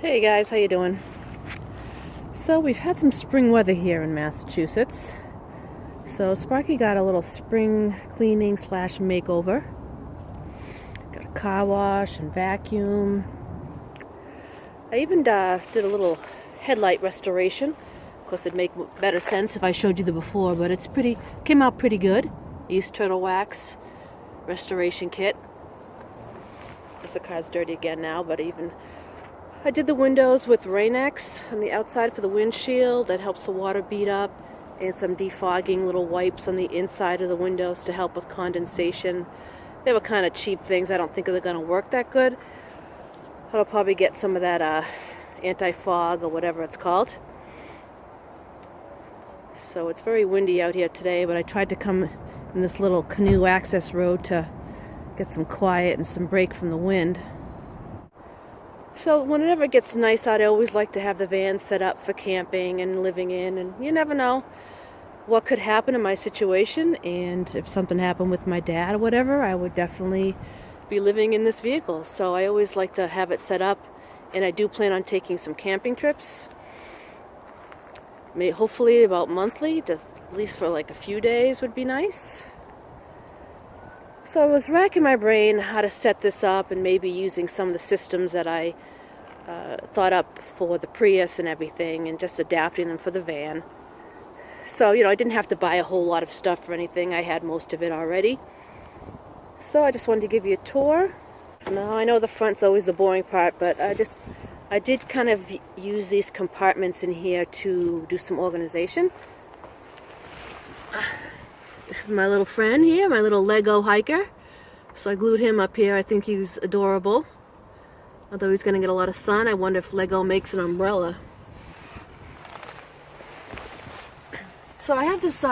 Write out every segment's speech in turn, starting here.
Hey guys, how you doing? So we've had some spring weather here in Massachusetts. So Sparkee got a little spring cleaning / makeover. Got a car wash and vacuum. I even did a little headlight restoration. Of course, it'd make better sense if I showed you the before, but came out pretty good. I used turtle wax restoration kit. Of course, the car's dirty again now, but I did the windows with Rain-X on the outside for the windshield. That helps the water bead up, and some defogging little wipes on the inside of the windows to help with condensation. They were kind of cheap things. I don't think they're going to work that good. I'll probably get some of that anti-fog or whatever it's called. So it's very windy out here today, but I tried to come in this little canoe access road to get some quiet and some break from the wind. So whenever it gets nice out, I always like to have the van set up for camping and living in, and you never know what could happen in my situation, and if something happened with my dad or whatever, I would definitely be living in this vehicle. So I always like to have it set up, and I do plan on taking some camping trips, hopefully about monthly, at least for like a few days would be nice. So I was racking my brain how to set this up, and maybe using some of the systems that I thought up for the Prius and everything, and just adapting them for the van. So, I didn't have to buy a whole lot of stuff or anything. I had most of it already. So I just wanted to give you a tour. Now, I know the front's always the boring part, but I did kind of use these compartments in here to do some organization. This is my little friend here, my little Lego hiker. So I glued him up here. I think he's adorable. Although he's going to get a lot of sun, I wonder if Lego makes an umbrella. So I have this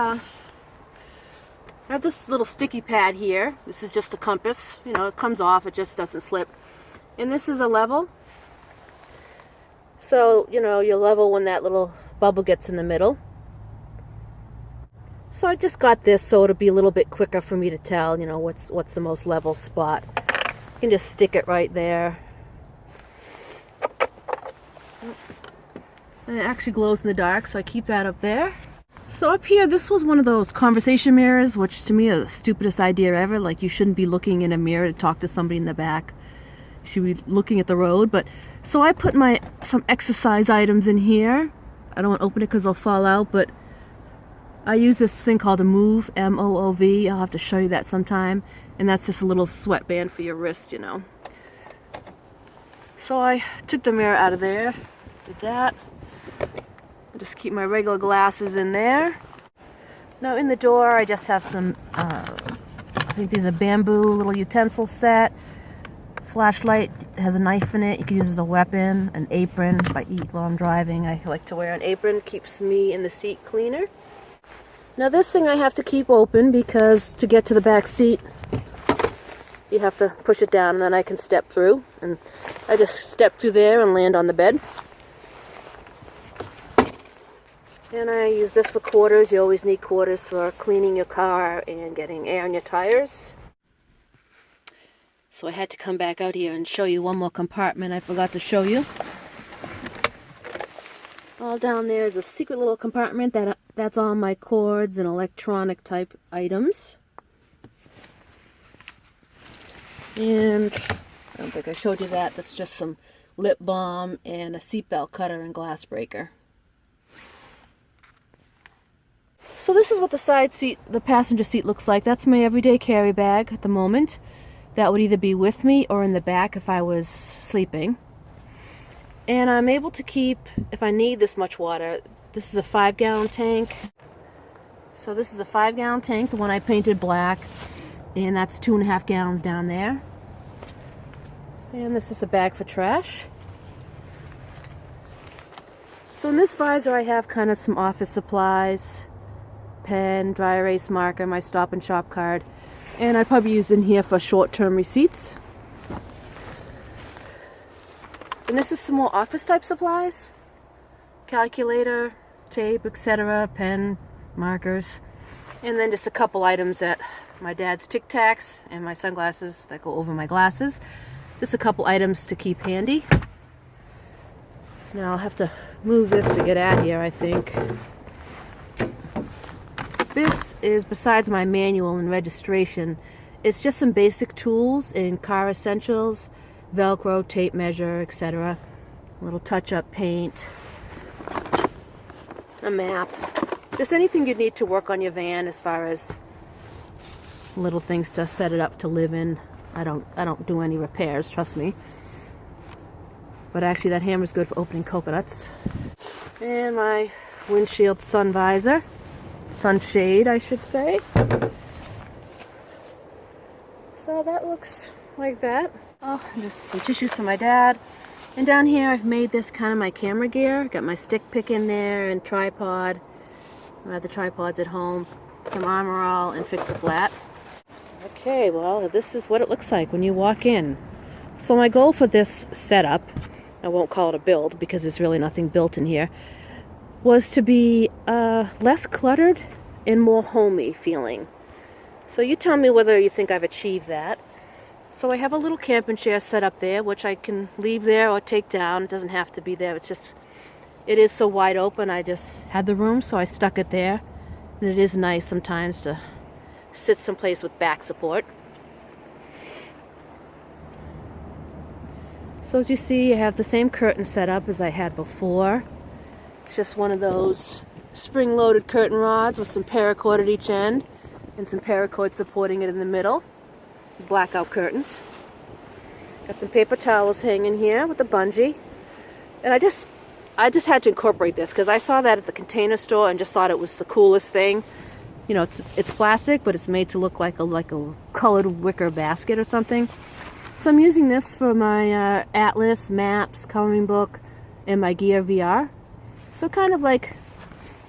little sticky pad here. This is just the compass. It comes off, it just doesn't slip. And this is a level. So, you level when that little bubble gets in the middle. So I just got this so it'll be a little bit quicker for me to tell, what's the most level spot. You can just stick it right there. And it actually glows in the dark, so I keep that up there. So up here, this was one of those conversation mirrors, which to me is the stupidest idea ever. Like, you shouldn't be looking in a mirror to talk to somebody in the back. You should be looking at the road. But so I put some exercise items in here. I don't want to open it because they'll fall out, but I use this thing called a Move, M-O-O-V. I'll have to show you that sometime. And that's just a little sweatband for your wrist, So I took the mirror out of there, did that. I just keep my regular glasses in there. Now in the door, I just have some, I think these are bamboo little utensil set. Flashlight has a knife in it. You can use it as a weapon, an apron. If I eat while I'm driving, I like to wear an apron. Keeps me in the seat cleaner. Now this thing I have to keep open because to get to the back seat, you have to push it down and then I can step through. And I just step through there and land on the bed. And I use this for quarters. You always need quarters for cleaning your car and getting air in your tires. So I had to come back out here and show you one more compartment I forgot to show you. All down there is a secret little compartment that's all my cords and electronic type items. And I don't think I showed you that. That's just some lip balm and a seatbelt cutter and glass breaker. So this is what the passenger seat looks like. That's my everyday carry bag at the moment. That would either be with me or in the back if I was sleeping. And I'm able to keep, if I need this much water, this is a 5-gallon tank. So this is a 5-gallon tank, the one I painted black. And that's 2.5 gallons down there. And this is a bag for trash. So in this visor I have kind of some office supplies. Pen, dry erase marker, my Stop and Shop card. And I probably use in here for short-term receipts. And this is some more office type supplies. Calculator, tape, etc., pen, markers. And then just a couple items that my dad's Tic Tacs and my sunglasses that go over my glasses. Just a couple items to keep handy. Now I'll have to move this to get out here, I think. This is, besides my manual and registration, it's just some basic tools in car essentials, Velcro, tape measure, etc. A little touch-up paint, a map, just anything you need to work on your van as far as little things to set it up to live in. I don't do any repairs, trust me. But actually that hammer's good for opening coconuts. And my windshield sun visor. Sunshade, I should say. So that looks like that. Oh, just some tissues for my dad. And down here I've made this kind of my camera gear. Got my stick pick in there and tripod. I have the tripods at home. Some Armor All and Fix-A-Flat. Okay, well, this is what it looks like when you walk in. So my goal for this setup, I won't call it a build because there's really nothing built in here, was to be less cluttered and more homey feeling. So you tell me whether you think I've achieved that. So I have a little camping chair set up there, which I can leave there or take down. It doesn't have to be there. It's just, it is so wide open. I just had the room, so I stuck it there. And it is nice sometimes to sit someplace with back support. So as you see, I have the same curtain set up as I had before. It's just one of those spring-loaded curtain rods with some paracord at each end and some paracord supporting it in the middle. Blackout curtains. Got some paper towels hanging here with the bungee. And I just had to incorporate this because I saw that at the Container Store and just thought it was the coolest thing. You know, it's plastic, but it's made to look like a colored wicker basket or something. So I'm using this for my atlas, maps, coloring book, and my Gear VR. So kind of like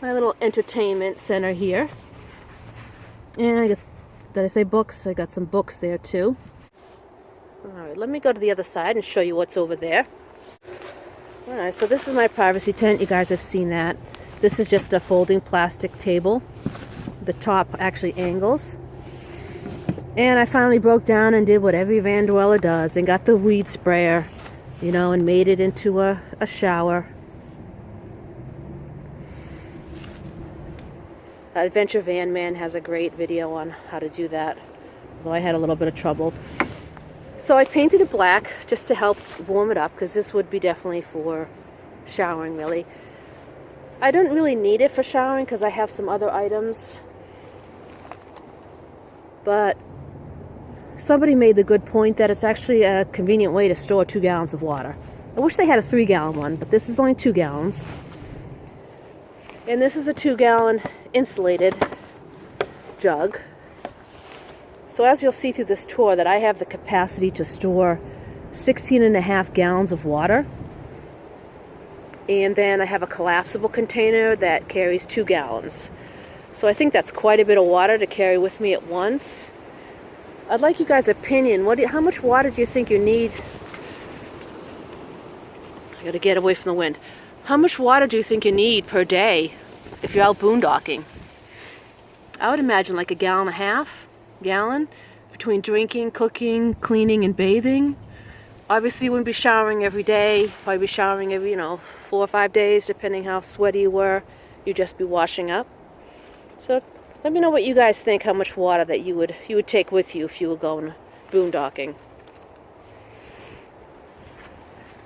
my little entertainment center here. And I guess, did I say books? I got some books there too. Alright, let me go to the other side and show you what's over there. Alright, so this is my privacy tent. You guys have seen that. This is just a folding plastic table. The top actually angles. And I finally broke down and did what every van dweller does and got the weed sprayer, you know, and made it into a shower. Adventure Van Man has a great video on how to do that, though I had a little bit of trouble. So I painted it black just to help warm it up, because this would be definitely for showering, really. I don't really need it for showering because I have some other items. But somebody made the good point that it's actually a convenient way to store 2 gallons of water. I wish they had a 3-gallon one, but this is only 2 gallons. And this is a 2-gallon insulated jug. So as you'll see through this tour, that I have the capacity to store 16.5 gallons of water. And then I have a collapsible container that carries 2 gallons. So I think that's quite a bit of water to carry with me at once. I'd like you guys' opinion. How much water do you think you need? I gotta get away from the wind. How much water do you think you need per day if you're out boondocking? I would imagine like 1.5 gallon between drinking, cooking, cleaning, and bathing. Obviously you wouldn't be showering every day. Probably be showering every, 4 or 5 days, depending how sweaty you were. You'd just be washing up. So let me know what you guys think, how much water that you would take with you if you were going boondocking.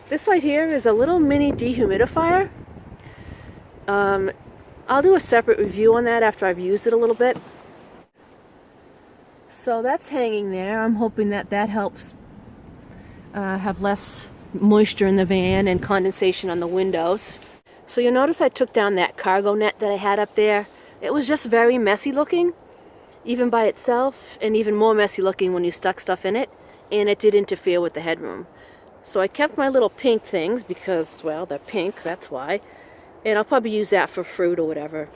This right here is a little mini dehumidifier. I'll do a separate review on that after I've used it a little bit. So that's hanging there. I'm hoping that helps have less moisture in the van and condensation on the windows. So you'll notice I took down that cargo net that I had up there. It was just very messy looking, even by itself, and even more messy looking when you stuck stuff in it, and it did interfere with the headroom. So I kept my little pink things because, well, they're pink, that's why. And I'll probably use that for fruit or whatever.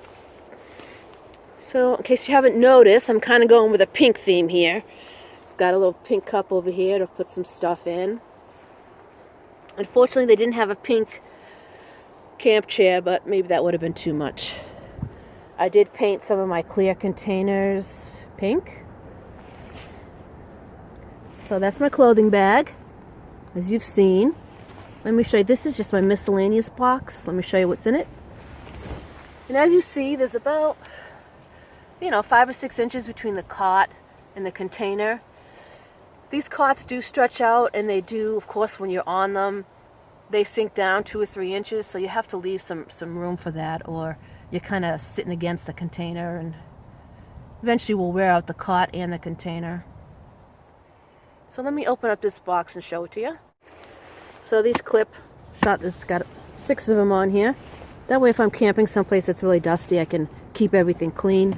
So, in case you haven't noticed, I'm kind of going with a pink theme here. Got a little pink cup over here to put some stuff in. Unfortunately, they didn't have a pink camp chair, but maybe that would have been too much. I did paint some of my clear containers pink. So that's my clothing bag, as you've seen. Let me show you. This is just my miscellaneous box. Let me show you what's in it. And as you see, there's about, 5 or 6 inches between the cot and the container. These cots do stretch out, and they do, of course, when you're on them, they sink down 2 or 3 inches, so you have to leave some room for that, or you're kind of sitting against the container, and eventually we'll wear out the cot and the container. So let me open up this box and show it to you. So these it's got 6 of them on here. That way if I'm camping someplace that's really dusty, I can keep everything clean.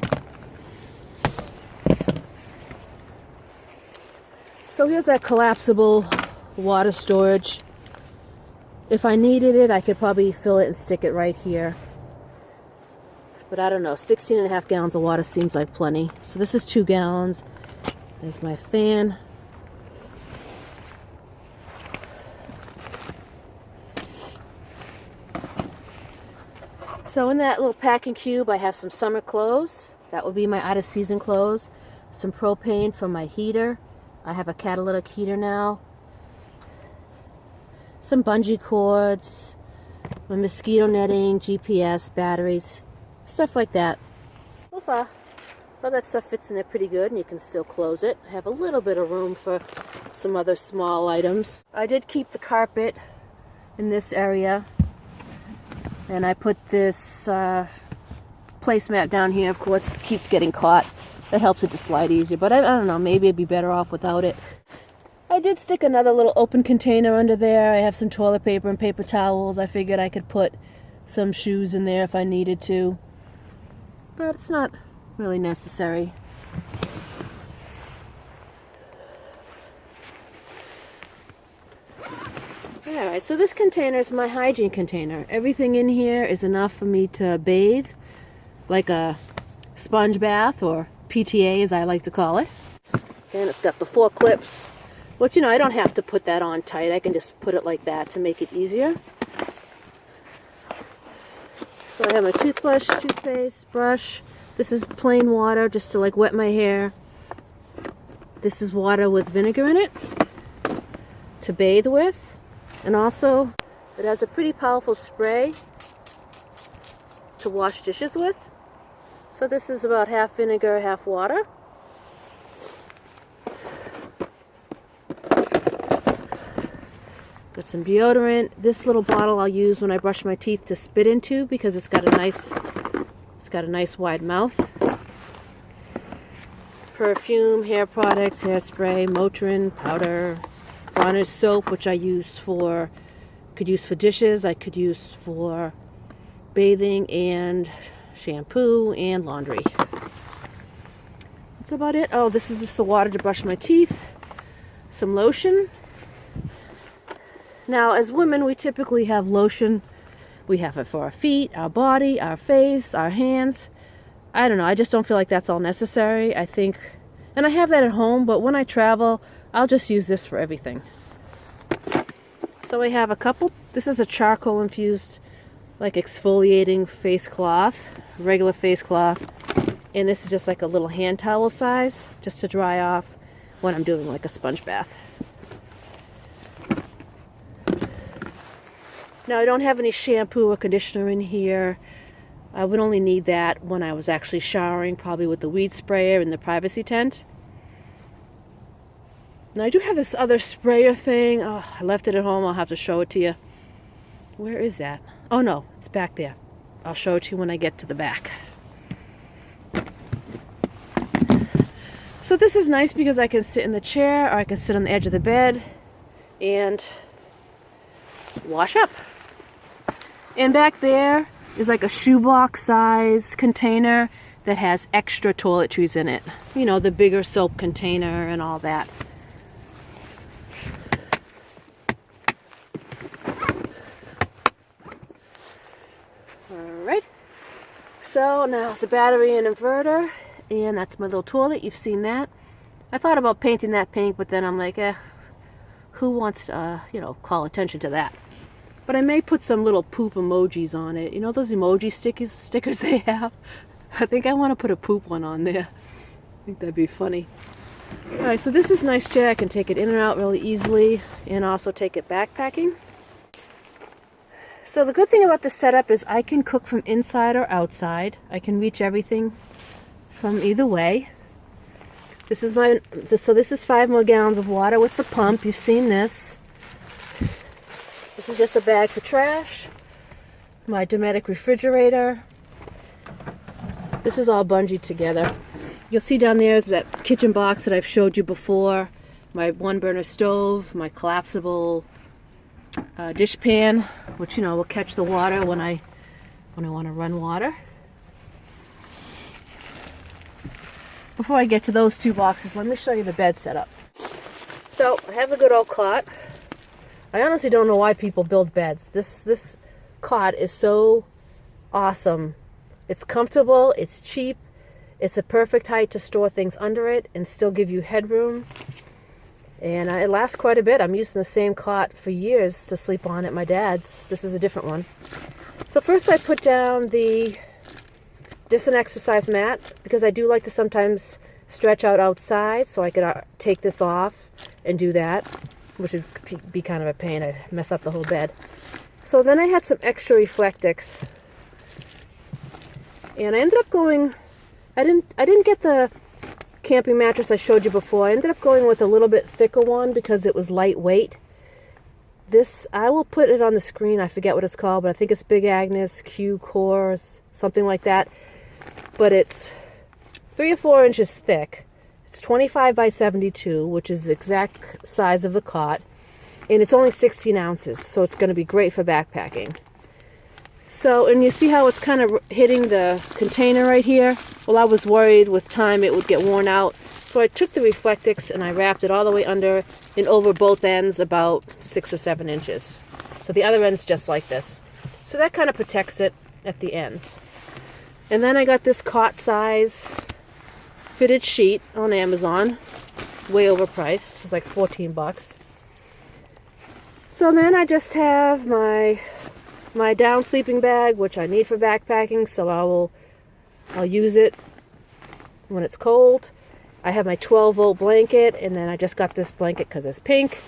So here's that collapsible water storage. If I needed it, I could probably fill it and stick it right here. But I don't know, 16.5 gallons of water seems like plenty. So this is 2 gallons. There's my fan. So in that little packing cube, I have some summer clothes. That would be my out-of-season clothes. Some propane for my heater. I have a catalytic heater now. Some bungee cords, my mosquito netting, GPS, batteries, stuff like that. So far, all that stuff fits in there pretty good, and you can still close it. I have a little bit of room for some other small items. I did keep the carpet in this area, and I put this placemat down here. Of course, it keeps getting caught. That helps it to slide easier, but I don't know, maybe it'd be better off without it. I did stick another little open container under there. I have some toilet paper and paper towels. I figured I could put some shoes in there if I needed to, but it's not really necessary. Alright, so this container is my hygiene container. Everything in here is enough for me to bathe, like a sponge bath, or PTA as I like to call it. And it's got the 4 clips, which, I don't have to put that on tight. I can just put it like that to make it easier. So I have my toothbrush, toothpaste, brush. This is plain water just to wet my hair. This is water with vinegar in it to bathe with. And also it has a pretty powerful spray to wash dishes with. So this is about half vinegar, half water. Got some deodorant. This little bottle I'll use when I brush my teeth to spit into, because it's got a nice wide mouth. Perfume, hair products, hairspray, Motrin, powder, Bronner's soap, which could use for dishes, I could use for bathing, and shampoo and laundry. That's about it. Oh, this is just the water to brush my teeth. Some lotion. Now, as women, we typically have lotion. We have it for our feet, our body, our face, our hands. I don't know. I just don't feel like that's all necessary. I think, and I have that at home, but when I travel, I'll just use this for everything. So I have a couple. This is a charcoal infused, exfoliating face cloth, regular face cloth. And this is just a little hand towel size, just to dry off when I'm doing a sponge bath. Now, I don't have any shampoo or conditioner in here. I would only need that when I was actually showering, probably with the weed sprayer in the privacy tent. Now, I do have this other sprayer thing. Oh, I left it at home. I'll have to show it to you. Where is that? Oh, no, it's back there. I'll show it to you when I get to the back. So this is nice because I can sit in the chair, or I can sit on the edge of the bed and wash up. And back there is a shoebox size container that has extra toiletries in it. The bigger soap container and all that. Alright. So now it's a battery and inverter, and that's my little toilet. You've seen that. I thought about painting that pink, but then I'm like, who wants to, call attention to that? But I may put some little poop emojis on it. Those emoji stickers they have? I think I want to put a poop one on there. I think that'd be funny. Alright, so this is a nice chair. I can take it in and out really easily, and also take it backpacking. So the good thing about this setup is I can cook from inside or outside. I can reach everything from either way. This is this is 5 more gallons of water with the pump. You've seen this. This is just a bag for trash. My Dometic refrigerator. This is all bungeed together. You'll see down there is that kitchen box that I've showed you before. My 1-burner stove, my collapsible dish pan, which, you know, will catch the water when I want to run water. Before I get to those 2 boxes, let me show you the bed setup. So I have a good old cot. I honestly don't know why people build beds. This cot is so awesome. It's comfortable, it's cheap, it's a perfect height to store things under it and still give you headroom. And it lasts quite a bit. I'm using the same cot for years to sleep on at my dad's. This is a different one. So first I put down the distant exercise mat because I do like to sometimes stretch out outside, so I could take this off and do that, which would be kind of a pain. I'd mess up the whole bed. So then I had some extra Reflectix, and I ended up going, I didn't get the camping mattress I showed you before. I ended up going with a little bit thicker one because it was lightweight. This, I will put it on the screen. I forget what it's called, but I think it's Big Agnes Q Core, something like that. But it's 3 or 4 inches thick. It's 25 by 72, which is the exact size of the cot. And it's only 16 ounces, so it's going to be great for backpacking. So, and you see how it's kind of hitting the container right here? Well, I was worried with time it would get worn out. So I took the Reflectix and I wrapped it all the way under and over both ends about 6 or 7 inches. So the other end's just like this. So that kind of protects it at the ends. And then I got this cot size fitted sheet on Amazon. Way overpriced. It's like 14 bucks. So then I just have my down sleeping bag, which I need for backpacking, so I'll use it when it's cold. I have my 12-volt blanket, and then I just got this blanket because it's pink,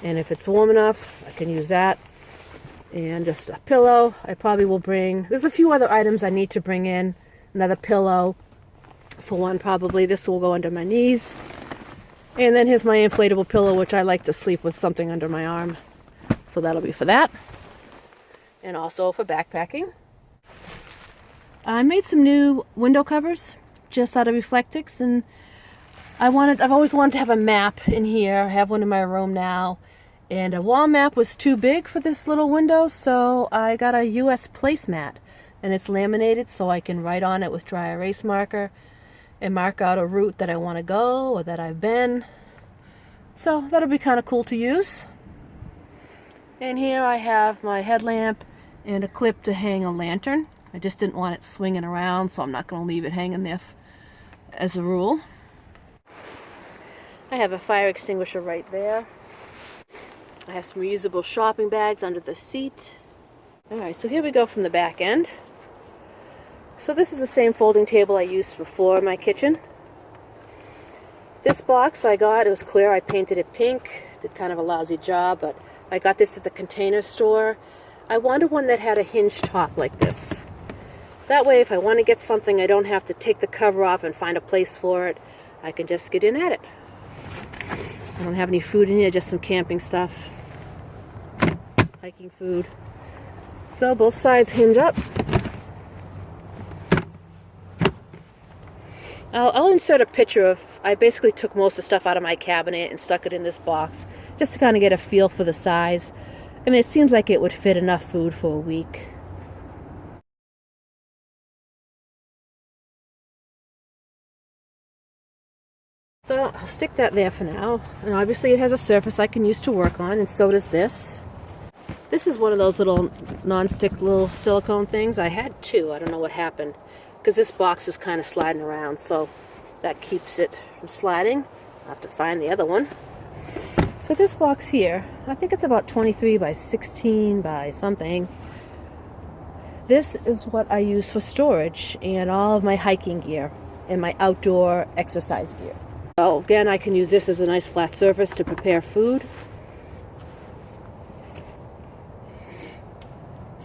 and if it's warm enough, I can use that. And just a pillow. I probably will bring, there's a few other items I need to bring in. Another pillow, for one probably. This will go under my knees. And then here's my inflatable pillow, which I like to sleep with something under my arm. So that'll be for that. And also for backpacking. I made some new window covers just out of Reflectix, and I've always wanted to have a map in here. I have one in my room now, and a wall map was too big for this little window, so I got a US placemat, and it's laminated so I can write on it with dry erase marker and mark out a route that I want to go or that I've been. So that'll be kind of cool to use. And here I have my headlamp and a clip to hang a lantern. I just didn't want it swinging around, so I'm not going to leave it hanging there as a rule. I have a fire extinguisher right there. I have some reusable shopping bags under the seat. Alright, so here we go from the back end. So this is the same folding table I used before in my kitchen. This box I got, it was clear, I painted it pink. Did kind of a lousy job, but I got this at the Container Store. I wanted one that had a hinged top like this. That way, if I want to get something, I don't have to take the cover off and find a place for it. I can just get in at it. I don't have any food in here, just some camping stuff. Hiking food. So both sides hinge up. I'll insert a picture of, I basically took most of the stuff out of my cabinet and stuck it in this box, just to kind of get a feel for the size. I mean, it seems like it would fit enough food for a week. So I'll stick that there for now. And obviously it has a surface I can use to work on, and so does this. This is one of those little non-stick little silicone things. I had 2. I don't know what happened, because this box was kind of sliding around, so that keeps it from sliding. I'll have to find the other one. So this box here, I think it's about 23 by 16 by something. This is what I use for storage and all of my hiking gear and my outdoor exercise gear. So again, I can use this as a nice flat surface to prepare food.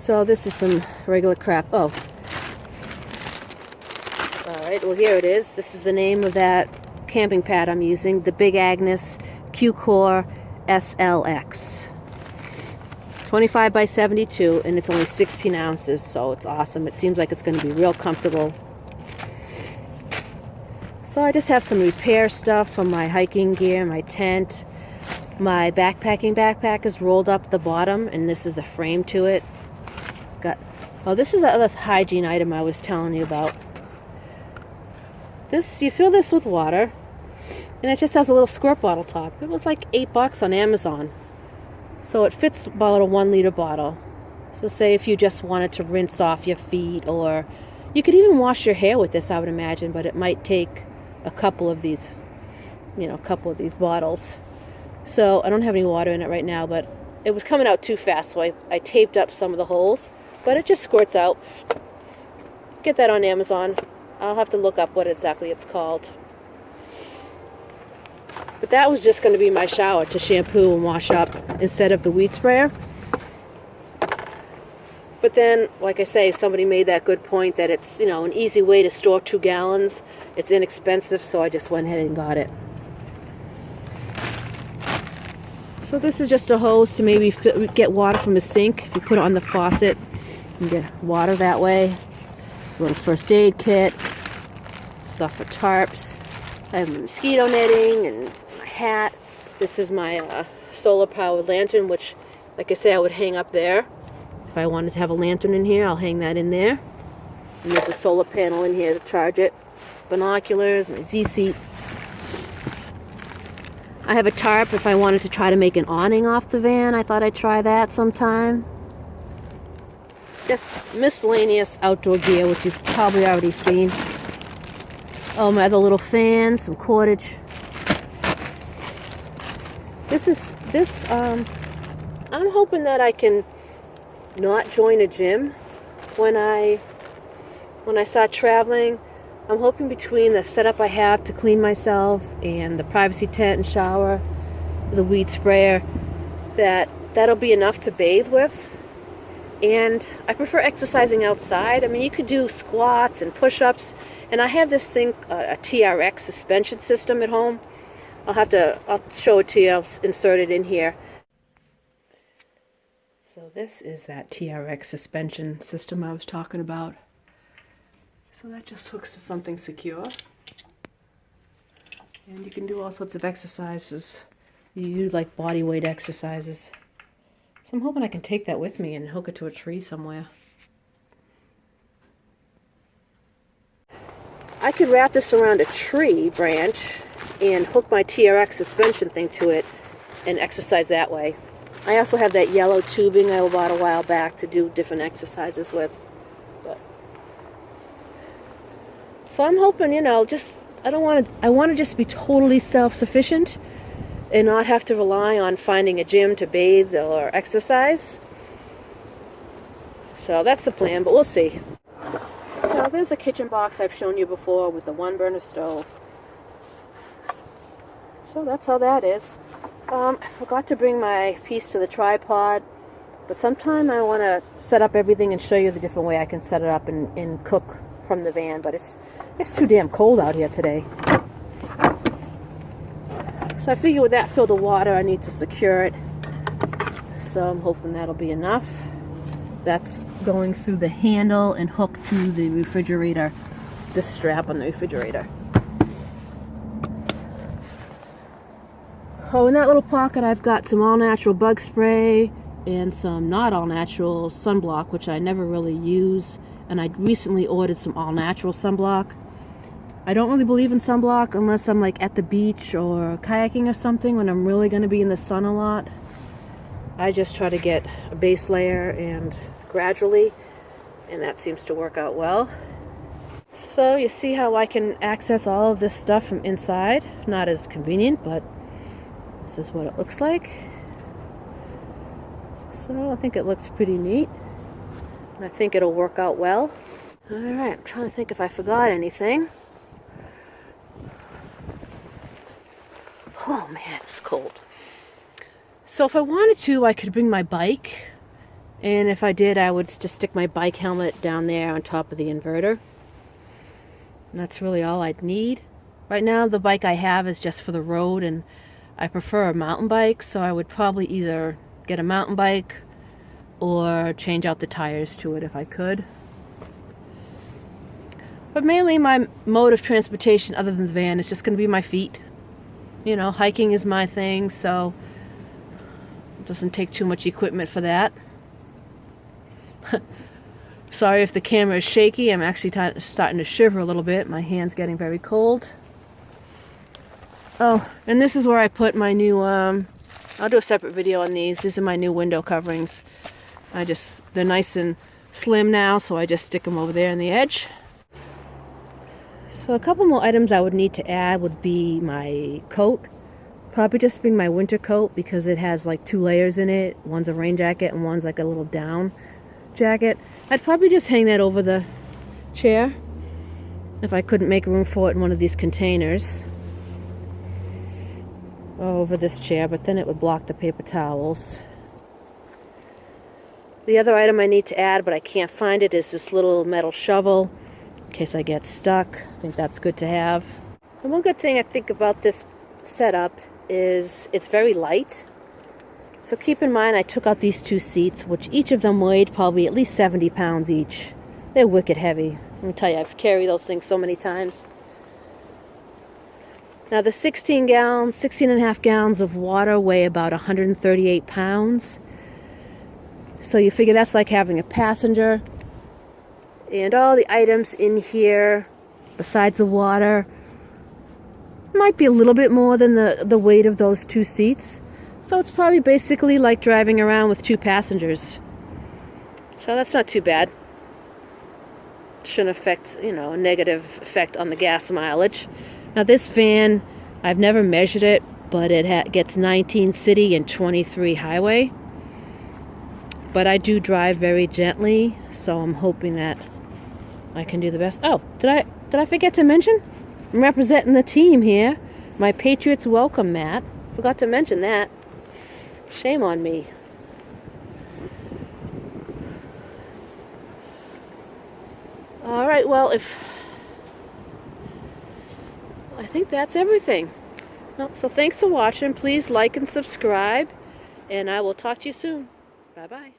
So this is some regular crap. Oh. Alright, well here it is. This is the name of that camping pad I'm using. The Big Agnes Q-Core SLX. 25 by 72, and it's only 16 ounces, so it's awesome. It seems like it's going to be real comfortable. So I just have some repair stuff from my hiking gear, my tent. My backpacking backpack is rolled up the bottom, and this is the frame to it. This is the other hygiene item I was telling you about. You fill this with water, and it just has a little squirt bottle top. It was like $8 on Amazon. So it fits about a 1 liter bottle. So say if you just wanted to rinse off your feet, or you could even wash your hair with this, I would imagine, but it might take a couple of these, bottles. So I don't have any water in it right now, but it was coming out too fast, so I taped up some of the holes, but it just squirts out. Get that on Amazon. I'll have to look up what exactly it's called. But that was just going to be my shower to shampoo and wash up instead of the weed sprayer. But then, like I say, somebody made that good point that it's, an easy way to store 2 gallons. It's inexpensive, so I just went ahead and got it. So this is just a hose to maybe get water from a sink. You put it on the faucet and get water that way. A little first aid kit. Stuff for tarps. I have my mosquito netting and my hat. This is my solar powered lantern, which, like I say, I would hang up there. If I wanted to have a lantern in here, I'll hang that in there. And there's a solar panel in here to charge it. Binoculars, my Z-seat. I have a tarp if I wanted to try to make an awning off the van. I thought I'd try that sometime. Just miscellaneous outdoor gear, which you've probably already seen. Oh, my other little fans, some cordage. I'm hoping that I can not join a gym when I start traveling. I'm hoping between the setup I have to clean myself and the privacy tent and shower, the weed sprayer, that'll be enough to bathe with. And I prefer exercising outside. I mean, you could do squats and push-ups. And I have this thing, a TRX suspension system at home. I'll show it to you. I'll insert it in here. So this is that TRX suspension system I was talking about. So that just hooks to something secure. And you can do all sorts of exercises. You do like body weight exercises. So I'm hoping I can take that with me and hook it to a tree somewhere. I could wrap this around a tree branch and hook my TRX suspension thing to it and exercise that way. I also have that yellow tubing I bought a while back to do different exercises with. So I'm hoping, I want to just be totally self-sufficient and not have to rely on finding a gym to bathe or exercise. So that's the plan, but we'll see. So there's the kitchen box I've shown you before with the 1-burner stove. So that's how that is. I forgot to bring my piece to the tripod, but sometime I want to set up everything and show you the different way I can set it up and cook from the van, but it's too damn cold out here today. So I figure with that filled with water, I need to secure it. So I'm hoping that'll be enough. That's going through the handle and hooked to the refrigerator, this strap on the refrigerator. Oh, in that little pocket I've got some all-natural bug spray and some not all-natural sunblock, which I never really use, and I recently ordered some all-natural sunblock. I don't really believe in sunblock unless I'm like at the beach or kayaking or something when I'm really going to be in the sun a lot. I just try to get a base layer and gradually, and that seems to work out well. So you see how I can access all of this stuff from inside. Not as convenient, but this is what it looks like. So I think it looks pretty neat. And I think it'll work out well. Alright, I'm trying to think if I forgot anything. Oh man, it's cold. So if I wanted to, I could bring my bike And if I did, I would just stick my bike helmet down there on top of the inverter. And that's really all I'd need. Right now, the bike I have is just for the road, and I prefer a mountain bike, so I would probably either get a mountain bike or change out the tires to it if I could. But mainly my mode of transportation other than the van is just going to be my feet. You know, hiking is my thing, so it doesn't take too much equipment for that. Sorry if the camera is shaky. I'm actually starting to shiver a little bit. My hand's getting very cold. Oh, and this is where I put my new, I'll do a separate video on these. These are my new window coverings. They're nice and slim now, so I just stick them over there on the edge. So a couple more items I would need to add would be my coat. Probably just bring my winter coat because it has like 2 layers in it. One's a rain jacket and one's like a little down jacket. I'd probably just hang that over the chair if I couldn't make room for it in one of these containers. Over this chair, but then it would block the paper towels. The other item I need to add, but I can't find it, is this little metal shovel in case I get stuck. I think that's good to have. And one good thing I think about this setup is it's very light. So keep in mind I took out these 2 seats, which each of them weighed probably at least 70 pounds each. They're wicked heavy. Let me tell you, I've carried those things so many times. Now the 16 and a half gallons of water weigh about 138 pounds. So you figure that's like having a passenger. And all the items in here, besides the water, might be a little bit more than the weight of those 2 seats. So it's probably basically like driving around with 2 passengers. So that's not too bad. Shouldn't affect, you know, a negative effect on the gas mileage. Now this van, I've never measured it, but it gets 19 city and 23 highway. But I do drive very gently, so I'm hoping that I can do the best. Oh, did I forget to mention? I'm representing the team here. My Patriots welcome mat. Forgot to mention that. Shame on me. All right, well, I think that's everything. Well, so thanks for watching. Please like and subscribe, and I will talk to you soon. Bye-bye.